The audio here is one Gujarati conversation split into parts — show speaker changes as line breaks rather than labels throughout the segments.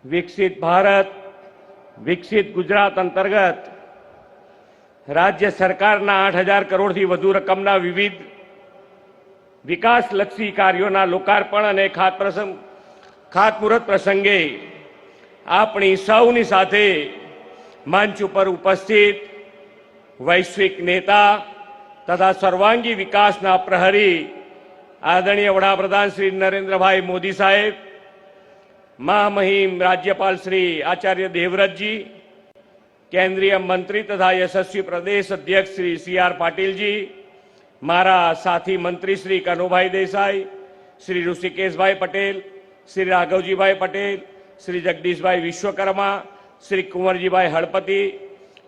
વિકસિત ભારત વિકસિત ગુજરાત અંતર્ગત રાજ્ય સરકારના 8,000 કરોડથી વધુ રકમના વિવિધ વિકાસલક્ષી કાર્યોના લોકાર્પણ અને ખાતમુહૂર્ત પ્રસંગે આપણી સૌની સાથે મંચ ઉપર ઉપસ્થિત વૈશ્વિક નેતા તથા સર્વાંગી વિકાસના પ્રહરી આદરણીય વડાપ્રધાન શ્રી નરેન્દ્રભાઈ મોદી સાહેબ, મહામહિમ રાજ્યપાલ શ્રી આચાર્ય દેવવ્રતજી, કેન્દ્રીય મંત્રી તથા યશસ્વી પ્રદેશ અધ્યક્ષ શ્રી CR પાટીલજી, મારા સાથી મંત્રી શ્રી કનુભાઈ દેસાઈ, શ્રી ઋષિકેશભાઈ પટેલ, શ્રી રાઘવજીભાઈ પટેલ, શ્રી જગદીશભાઈ વિશ્વકર્મા, શ્રી કુંવરજીભાઈ હળપતિ,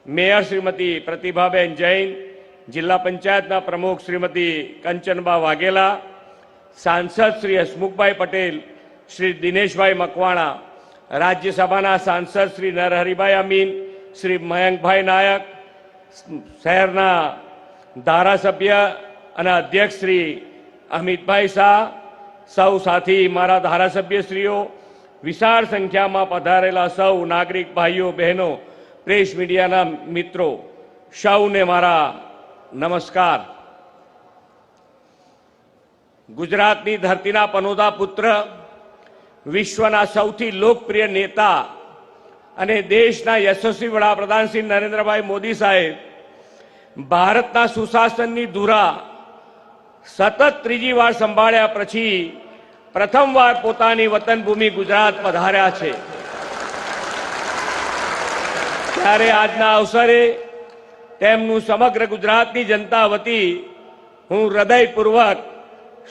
મેયર શ્રીમતી પ્રતિભાબેન જૈન, જિલ્લા પંચાયતના પ્રમુખ શ્રીમતી કંચનબા વાઘેલા, સાંસદ શ્રી હસમુખભાઈ પટેલ, શ્રી દિનેશભાઈ મકવાણા, રાજ્યસભાના સાંસદ શ્રી નરહરિભાઈ અમીન, શ્રી મયંકભાઈ નાયક, શહેરના ધારાસભ્ય અને અધ્યક્ષ શ્રી અમિતભાઈ શાહ, સૌ સાથી મારા ધારાસભ્યશ્રીઓ, વિશાળ સંખ્યામાં પધારેલા સૌ નાગરિક ભાઈઓ બહેનો, પ્રેસ મીડિયાના મિત્રો, સૌને મારા નમસ્કાર. ગુજરાતની ધરતીના પનોતા પુત્ર, વિશ્વના સૌથી લોકપ્રિય નેતા અને દેશના યશસ્વી વડાપ્રધાન શ્રી નરેન્દ્રભાઈ મોદી સાહેબ ભારતના સુશાસનની ધુરા સતત ત્રીજી વાર સંભાળ્યા પછી પ્રથમવાર પોતાની વતન ભૂમિ ગુજરાત પધાર્યા છે. ત્યારે આજના અવસરે તેમનું સમગ્ર ગુજરાતની જનતા વતી હું હૃદયપૂર્વક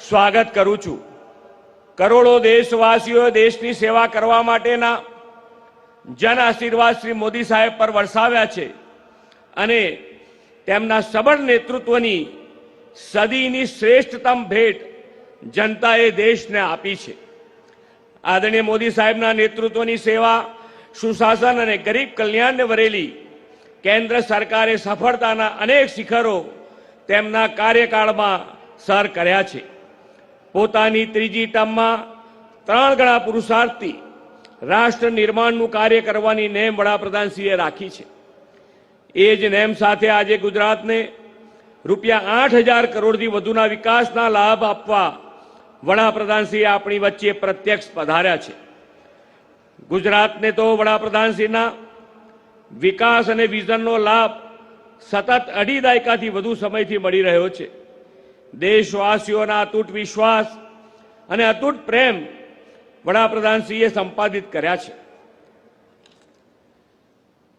સ્વાગત કરું છું. કરોડો દેશવાસીઓ દેશની સેવા કરવા માટેના જન આશીર્વાદ શ્રી મોદી સાહેબ પર વરસાવ્યા છે અને તેમના સબળ નેતૃત્વની સદીની શ્રેષ્ઠતમ ભેટ જનતાએ દેશને આપી છે. આદરણીય મોદી સાહેબના નેતૃત્વની સેવા, સુશાસન અને ગરીબ કલ્યાણને વરેલી કેન્દ્ર સરકારે સફળતાના અનેક શિખરો તેમના કાર્યકાળમાં સર કર્યા છે. પોતાની ત્રીજી ટર્મમાં 3 ગણા પુરુષાર્થથી રાષ્ટ્ર નિર્માણનું કાર્ય કરવાની નેમ વડાપ્રધાનશ્રીએ રાખી છે. એ જ નેમ સાથે આજે ગુજરાતને રૂપિયા 8,000 કરોડથી વધુના વિકાસના લાભ આપવા વડાપ્રધાનશ્રીએ આપણી વચ્ચે પ્રત્યક્ષ પધાર્યા છે. ગુજરાતને તો વડાપ્રધાનશ્રીના વિકાસ અને વિઝનનો લાભ સતત 2.5 દાયકાથી વધુ સમયથી મળી રહ્યો છે. દેશવાસીઓના અતૂટ વિશ્વાસ અને અતૂટ પ્રેમ વડાપ્રધાનશ્રીએ સંપાદિત કર્યા છે.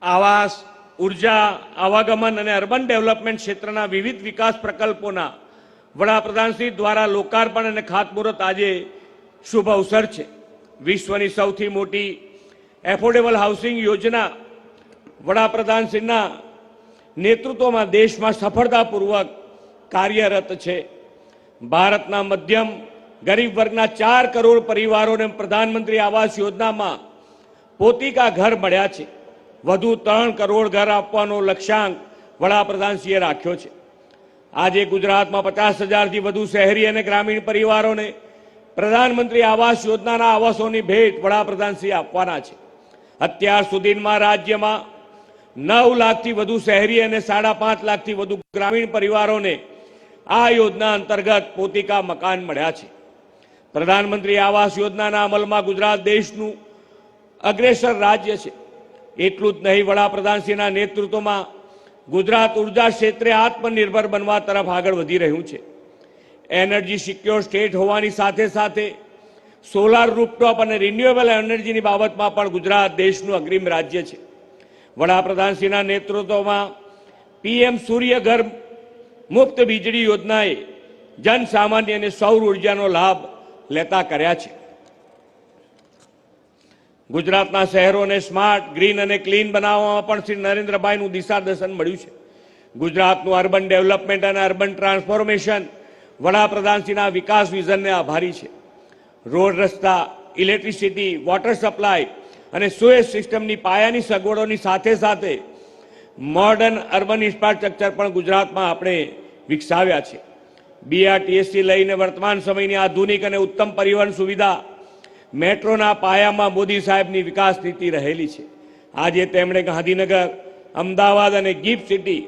આવાસ, ઉર્જા, આવાગમન અને અર્બન ડેવલપમેન્ટ ક્ષેત્રના વિવિધ વિકાસ પ્રકલ્પોના વડાપ્રધાનશ્રી દ્વારા લોકાર્પણ અને ખાતમુહૂર્ત આજે શુભ અવસર છે. વિશ્વની સૌથી મોટી એફોર્ડેબલ હાઉસિંગ યોજના વડાપ્રધાનશ્રીના નેતૃત્વમાં દેશમાં સફળતાપૂર્વક કાર્યરત છે. ભારતના મધ્યમ ગરીબ વર્ગના 4 કરોડ પરિવારોને પ્રધાનમંત્રી આવાસ યોજનામાં પોતિકા ઘર મળ્યા છે. વધુ 3 કરોડ ઘર આપવાનો લક્ષ્યાંક વડાપ્રધાનશ્રીએ રાખ્યો છે. આજે ગુજરાતમાં 50,000થી વધુ શહેરી અને ગ્રામીણ પરિવારોને પ્રધાનમંત્રી આવાસ યોજનાના આવાસોની ભેટ વડાપ્રધાનશ્રી આપવાના છે. અત્યાર સુધીમાં રાજ્યમાં 9 લાખથી વધુ શહેરી અને 5.5 લાખથી વધુ ગ્રામીણ પરિવારોને આ યોજના અંતર્ગત પોતિકા મકાન મળ્યા છે. પ્રધાનમંત્રી આવાસ યોજનાના અમલમાં ગુજરાત દેશનું અગ્રેસર રાજ્ય છે. એટલું જ નહીં, વડાપ્રધાનશ્રીના નેતૃત્વમાં ગુજરાત ઉર્જા ક્ષેત્રે આત્મનિર્ભર બનવા તરફ આગળ વધી રહ્યું છે. એનર્જી સિક્યોર સ્ટેટ હોવાની સાથે સાથે સોલાર રૂફટોપ અને રિન્યુએબલ એનર્જીની બાબતમાં પણ ગુજરાત દેશનું અગ્રીમ રાજ્ય છે. વડાપ્રધાનશ્રીના નેતૃત્વમાં PM સૂર્ય ઘર મુફ્ત વીજળી યોજનાએ જનસામાન્ય અને સૌર ઉર્જાનો લાભ લેતા કર્યા છે. ગુજરાતના શહેરોને સ્માર્ટ, ગ્રીન અને ક્લીન બનાવવામાં પણ શ્રી નરેન્દ્રભાઈનું દિશાદર્શન મળ્યું છે. ગુજરાતનું અર્બન ડેવલપમેન્ટ અને અર્બન ટ્રાન્સફોર્મેશન વડાપ્રધાનશ્રીના વિકાસ વિઝનને આભારી છે. રોડ, રસ્તા, ઇલેક્ટ્રિસિટી, વોટર સપ્લાય અને સુએજ સિસ્ટમની પાયાની સગવડોની સાથે સાથે મોડર્ન અર્બન ઇન્ફ્રાસ્ટ્રક્ચર પણ ગુજરાતમાં આપણે વિકસાવ્યા છે. BRTS થી લઈને વર્તમાન સમયની આધુનિક અને ઉત્તમ પરિવહન સુવિધા મેટ્રોના પાયામાં મોદી સાહેબની વિકાસ નીતિ રહેલી છે. આજે તેમણે ગાંધીનગર, અમદાવાદ અને ગિફ્ટ સિટી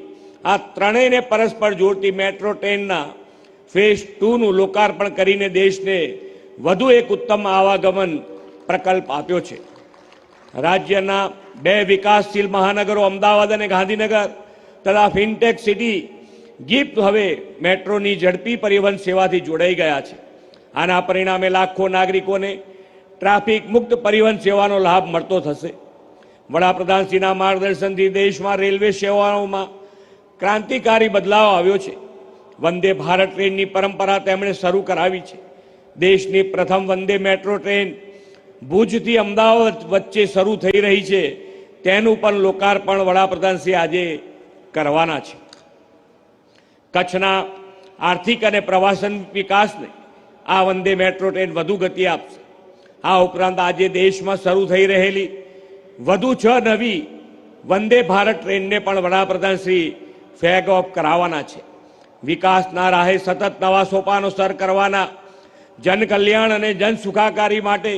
આ ત્રણેયને પરસ્પર જોડતી મેટ્રો ટ્રેનના ફેઝ 2નું લોકાર્પણ કરીને દેશને વધુ એક ઉત્તમ આવાગમન પ્રકલ્પ આપ્યો છે. રાજ્યના બે વિકાસશીલ મહાનગરો અમદાવાદ અને ગાંધીનગર તથા ફિનટેક સિટી ગિફ્ટ હવે મેટ્રોની ઝડપી પરિવહન સેવાથી જોડાઈ ગયા છે. આના પરિણામે લાખો નાગરિકોને ટ્રાફિક મુક્ત પરિવહન સેવાનો લાભ મળતો થશે. વડાપ્રધાનશ્રીના માર્ગદર્શનથી દેશમાં રેલવે સેવાઓમાં ક્રાંતિકારી બદલાવ આવ્યો છે. વંદે ભારત ટ્રેનની પરંપરા તેમણે શરૂ કરાવી છે. દેશની પ્રથમ વંદે મેટ્રો ટ્રેન ભુજથી અમદાવાદ વચ્ચે શરૂ થઈ રહી છે. તેનું પણ લોકાર્પણ વડાપ્રધાનશ્રી આજે કરવાના છે. કચ્છના આર્થિક અને પ્રવાસન વિકાસને આ વંદે મેટ્રો ટ્રેન વધુ ગતિ આપશે. આ ઉપરાંત આજે દેશમાં શરૂ થઈ રહેલી વધુ 6 નવી વંદે ભારત ટ્રેનને પણ વડાપ્રધાનશ્રી ફ્લેગ ઓફ કરાવવાના છે. વિકાસના રાહે સતત નવા સોપાનો સર કરવાના જનકલ્યાણ અને જન સુખાકારી માટે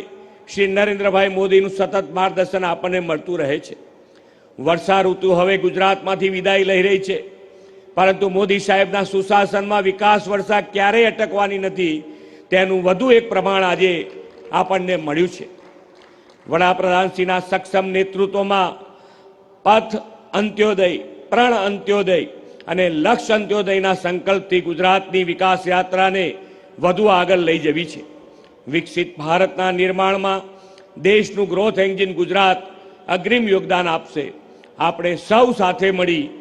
શ્રી નરેન્દ્રભાઈ મોદીનું સતત માર્ગદર્શન આપણને મળતું રહે છે. વર્ષા ઋતુ હવે ગુજરાતમાંથી વિદાય લઈ રહી છે, પરંતુ મોદી સાહેબના સુશાસનમાં વિકાસ વર્ષા ક્યારેય અટકવાની નથી, તેનું વધુ એક પ્રમાણ આજે આપણને મળ્યું છે. વડાપ્રધાનશ્રીના સક્ષમ નેતૃત્વમાં પથ અંત્યોદય, પ્રણ અંત્યોદય અને લક્ષ્ય અંત્યોદયના સંકલ્પથી ગુજરાતની વિકાસ યાત્રાને વધુ આગળ લઈ જવી છે. વિકસિત ભારતના નિર્માણમાં દેશનું ગ્રોથ એન્જિન ગુજરાત અગ્રીમ યોગદાન આપશે. આપણે સૌ સાથે મળી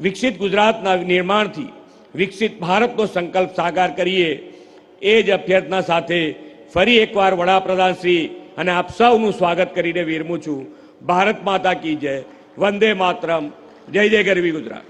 વિકસિત ગુજરાતના નિર્માણથી વિકસિત ભારતનો સંકલ્પ સાકાર કરીએ. એ જ અભ્યર્થના સાથે ફરી એકવાર વડાપ્રધાનશ્રી અને આપ સૌનું સ્વાગત કરીને વિરમું છું. ભારત માતા કી જય. વંદે માતરમ. જય જય ગરવી ગુજરાત.